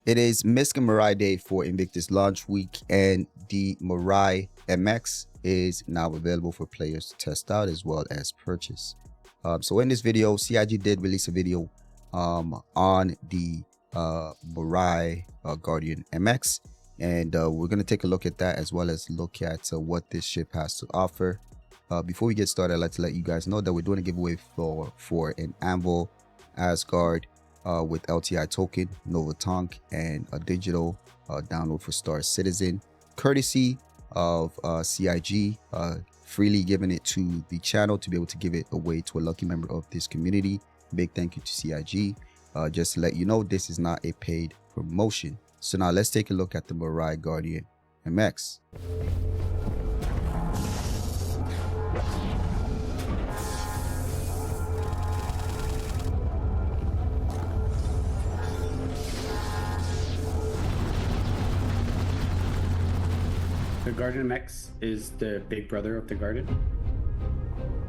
It is Miska Mirai Day for Invictus launch week, and the Mirai MX is now available for players to test out as well as purchase. So in this video, CIG did release a video on the Mirai Guardian MX, and we're going to take a look at that as well as look at what this chip has to offer. Before we get started, I'd like to let you guys know that we're doing a giveaway for an Anvil Asgard with LTI token, Nova Tonk, and a digital download for Star Citizen, courtesy of CIG, freely giving it to the channel to be able to give it away to a lucky member of this community. Big thank you to CIG. Just to let you know, this is not a paid promotion. So now let's take a look at the Mirai Guardian MX. The Guardian MX is the big brother of the Guardian.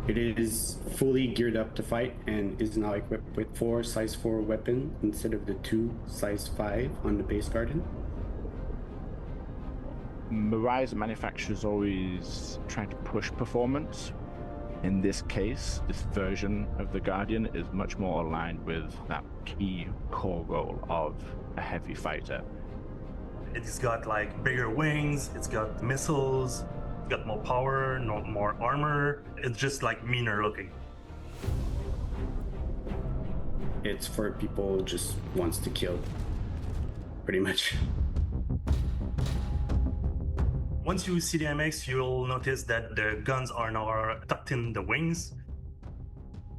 It is fully geared up to fight and is now equipped with 4 size 4 weapons instead of the 2 size 5 on the base Guardian. Mirai as a manufacturer is always trying to push performance. In this case, this version of the Guardian is much more aligned with that key core role of a heavy fighter. It's got like bigger wings, it's got missiles, it's got more power, not more armor. It's just like meaner looking. It's for people who just wants to kill, pretty much. Once you see the MX, you'll notice that the guns are now tucked in the wings.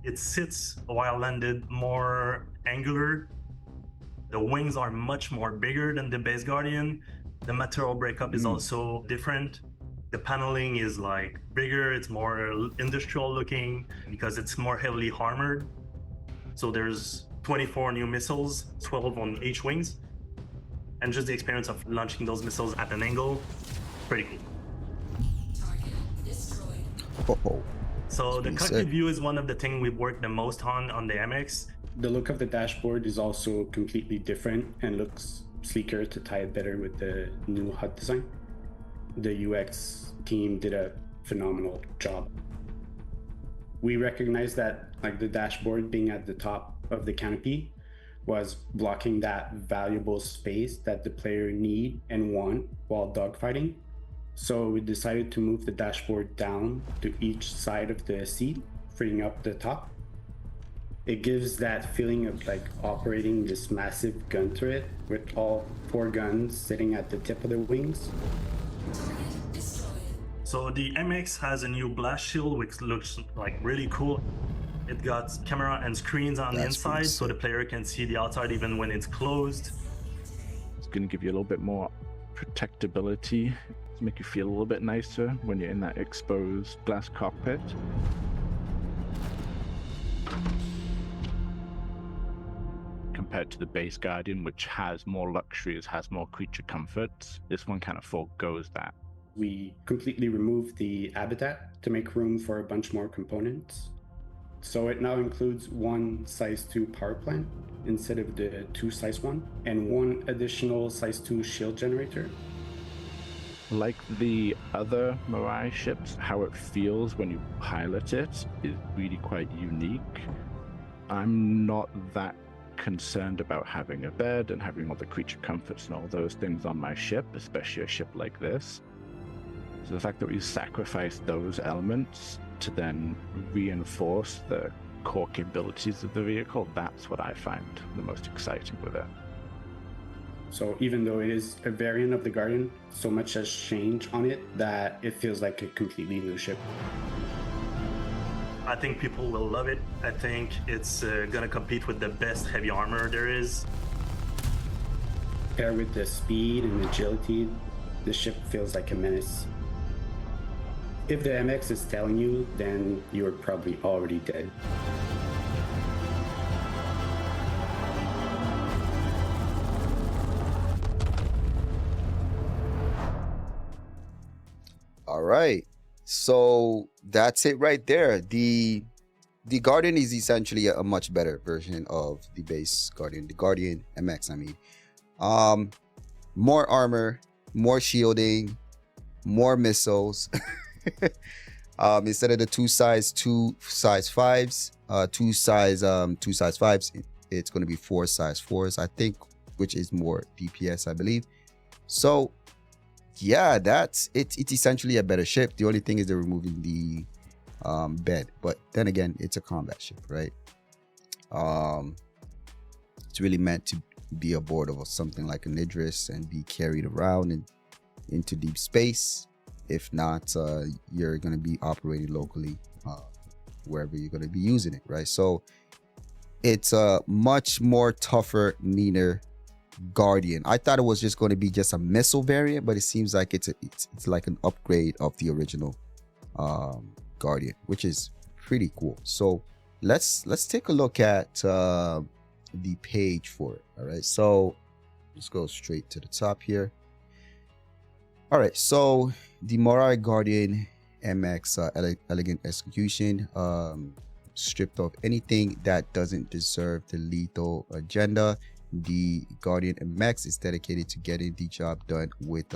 It sits while landed more angular. The wings are much more bigger than the base Guardian. The material breakup is also different. The paneling is like bigger, it's more industrial looking because it's more heavily armored. So there's 24 new missiles, 12 on each wings. And just the experience of launching those missiles at an angle, pretty cool. So the cockpit view is one of the things we've worked the most on the MX. The look of the dashboard is also completely different and looks sleeker to tie it better with the new HUD design. The UX team did a phenomenal job. We recognized that like the dashboard being at the top of the canopy was blocking that valuable space that the player need and want while dogfighting. So we decided to move the dashboard down to each side of the seat, freeing up the top. It gives that feeling of like operating this massive gun turret with all 4 guns sitting at the tip of the wings. So the MX has a new blast shield which looks like really cool. It got camera and screens on the inside so the player can see the outside even when it's closed. It's going to give you a little bit more protectability to make you feel a little bit nicer when you're in that exposed glass cockpit. Compared to the base Guardian, which has more luxuries, has more creature comforts, this one kind of forgoes that. We completely removed the habitat to make room for a bunch more components. So it now includes 1 size 2 power plant instead of the 2 size 1, and 1 additional size 2 shield generator. Like the other Mirai ships, how it feels when you pilot it is really quite unique. I'm not that concerned about having a bed and having all the creature comforts and all those things on my ship, especially a ship like this. So the fact that we sacrifice those elements to then reinforce the core capabilities of the vehicle, that's what I find the most exciting with it. So even though it is a variant of the Guardian, so much has changed on it that it feels like a completely new ship. I think people will love it. I think it's gonna compete with the best heavy armor there is. Paired with the speed and agility, the ship feels like a menace. If the MX is telling you, then you're probably already dead. All right, so that's it right there. The Guardian is essentially a much better version of the base Guardian, the Guardian MX, I mean. More armor, more shielding, more missiles. Instead of the two size 5s, two size 5s, it's going to be 4 size 4s, I think, which is more DPS, I believe. So yeah, that's it's essentially a better ship. The only thing is they're removing the bed, but then again, it's a combat ship, right? It's really meant to be aboard of something like an Idris and be carried around and into deep space. If not, you're going to be operating locally wherever you're going to be using it, right? So it's a much more tougher, meaner Guardian. I thought it was just going to be just a missile variant, but it seems like it's like an upgrade of the original Guardian, which is pretty cool. So let's take a look at the page for it. All right, so let's go straight to the top here. All right, so the Mirai Guardian MX elegant execution, stripped of anything that doesn't deserve the lethal agenda. The Guardian MX is dedicated to getting the job done with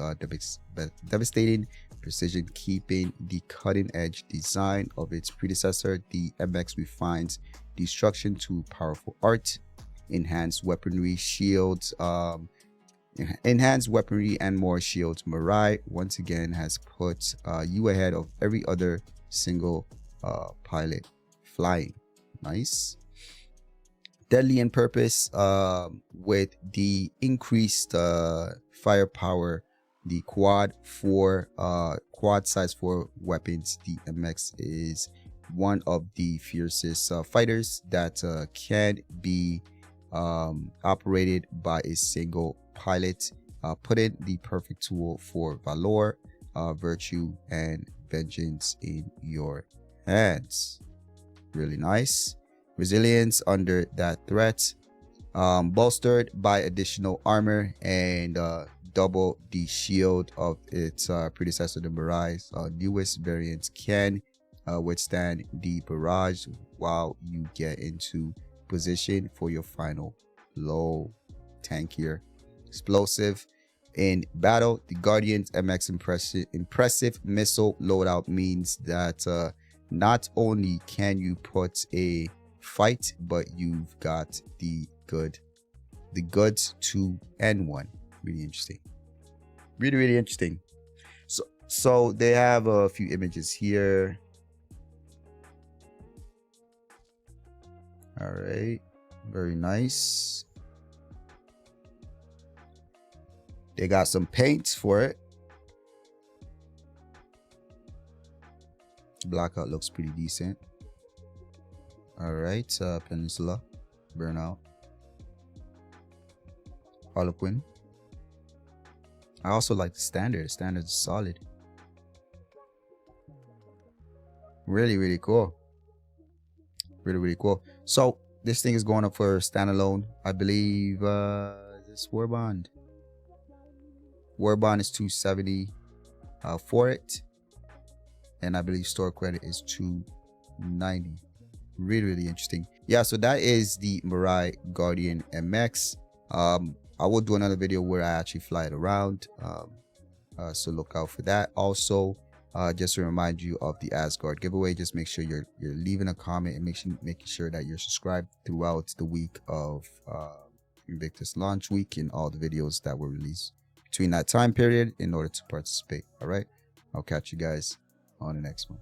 devastating precision, keeping the cutting-edge design of its predecessor. The MX refines destruction to powerful art, enhanced weaponry, shields, enhanced weaponry and more shields. Mirai once again has put you ahead of every other single pilot flying. Nice. Deadly in purpose, with the increased firepower, the quad size 4 weapons. The MX is one of the fiercest fighters that can be operated by a single pilot. Put in the perfect tool for valor, virtue, and vengeance in your hands. Really nice. Resilience under that threat, bolstered by additional armor and double the shield of its predecessor. The Mirai's newest variants can withstand the barrage while you get into position for your final blow. Tankier, explosive in battle. The Guardian's MX impressive missile loadout means that not only can you put a fight, but you've got the goods to end one. Really interesting. Really interesting. So they have a few images here. All right, very nice. They got some paints for it. Blackout looks pretty decent. All right, Peninsula, Burnout, Harlequin. I also like the standard. The standard is solid. Really cool. Really cool. So this thing is going up for standalone. I believe this Warbond. Warbond is $270 for it, and I believe store credit is $290. Really interesting. Yeah, so that is the Mirai Guardian MX. I will do another video where I actually fly it around, so look out for that. Also, just to remind you of the Asgard giveaway, just make sure you're leaving a comment and making sure that you're subscribed throughout the week of Invictus launch week and all the videos that were released between that time period in order to participate. All right, I'll catch you guys on the next one.